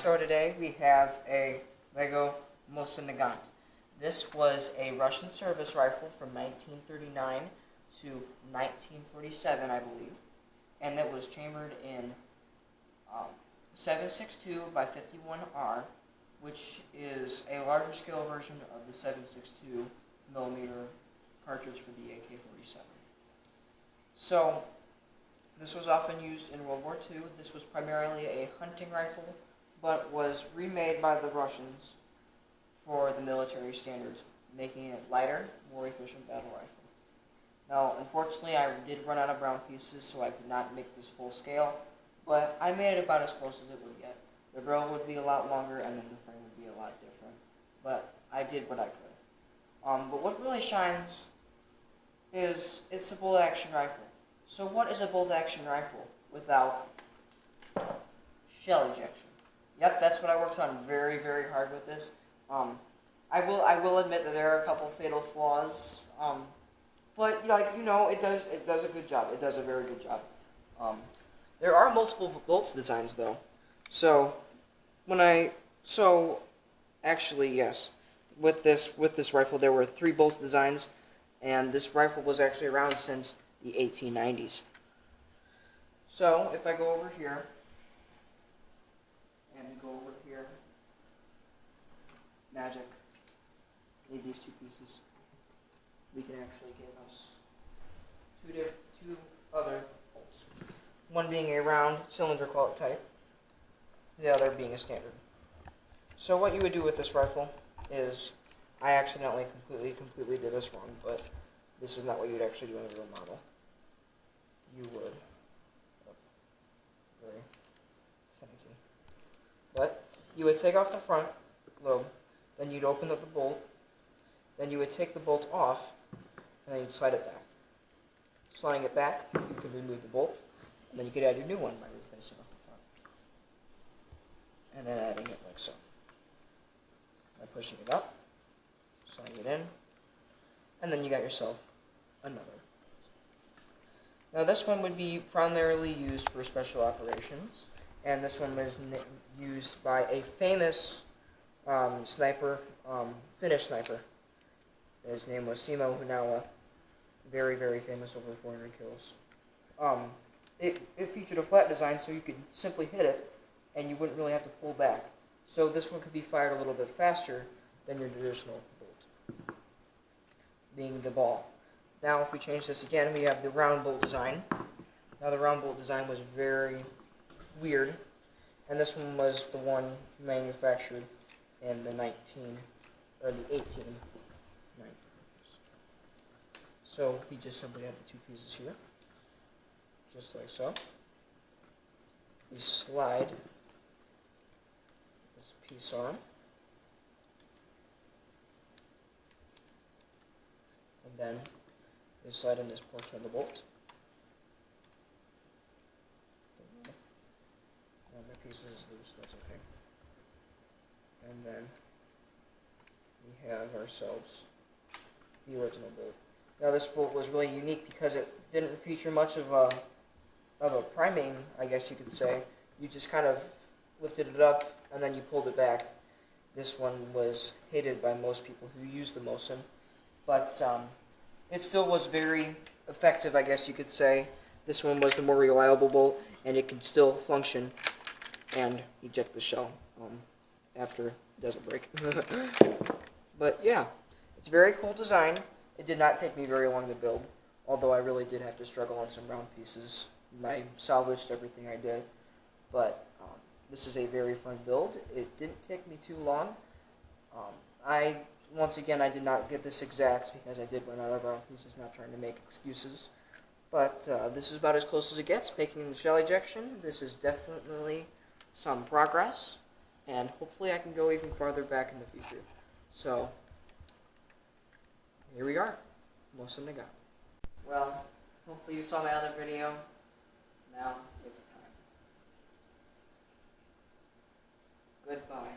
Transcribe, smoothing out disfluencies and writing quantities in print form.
So today we have a Lego Mossin-Neageant. This was a Russian service rifle from 1939 to 1947, I believe, and it was chambered in 7.62 by 51R, which is a larger scale version of the 7.62 millimeter cartridge for the AK-47. So this was often used in World War II. This was primarily a hunting rifle, but was remade by the Russians for the military standards, making it lighter, more efficient battle rifle. Now, unfortunately, I did run out of round pieces, so I could not make this full scale, but I made it about as close as it would get. The barrel would be a lot longer, and then the frame would be a lot different, but I did what I could. But what really shines is it's a bolt-action rifle. So what is a bolt-action rifle without shell ejection? Yep, that's what I worked on very, very hard with this. I will admit that there are a couple fatal flaws, but it does a good job. It does a very good job. There are multiple bolt designs though. Actually yes, with this rifle there were 3 bolt designs, and this rifle was actually around since the 1890s. So if I go over here, and we go over here, magic, need these 2 pieces, we can actually give us two other bolts. One being a round cylindrical type, the other being a standard. So what you would do with this rifle is, I accidentally completely did this wrong, but this is not what you would actually do in a real model. You would, very finicky, but you would take off the front lobe, then you'd open up the bolt, then you would take the bolt off, and then you'd slide it back. Sliding it back, you could remove the bolt, and then you could add your new one by replacing off the front. And then adding it like so. By pushing it up, sliding it in, and then you got yourself another. Now this one would be primarily used for special operations, and this one was used by a famous sniper, Finnish sniper. His name was Simo Hunawa, very, very famous, over 400 kills. It featured a flat design, so you could simply hit it, and you wouldn't really have to pull back. So this one could be fired a little bit faster than your traditional bolt, being the ball. Now if we change this again, we have the round bolt design. Now the round bolt design was very weird, and this one was the one manufactured in the 1890s. So we just simply add the 2 pieces here, just like so. We slide this piece on, and then we slide in this portion of the bolt. And the piece is loose, that's okay. And then we have ourselves the original bolt. Now this bolt was really unique because it didn't feature much of a priming, I guess you could say. You just kind of lifted it up and then you pulled it back. This one was hated by most people who use the Mosin, but it still was very effective, I guess you could say. This one was the more reliable bolt, and it can still function and eject the shell after it doesn't break. But yeah, it's a very cool design. It did not take me very long to build, although I really did have to struggle on some round pieces. I salvaged everything I did, but this is a very fun build. It didn't take me too long. Once again, I did not get this exact because I did run out of round pieces, not trying to make excuses. But this is about as close as it gets, making the shell ejection. This is definitely some progress, and hopefully I can go even farther back in the future. So here we are, Mossin-Neageant. Well, hopefully you saw my other video. Now it's time. Goodbye.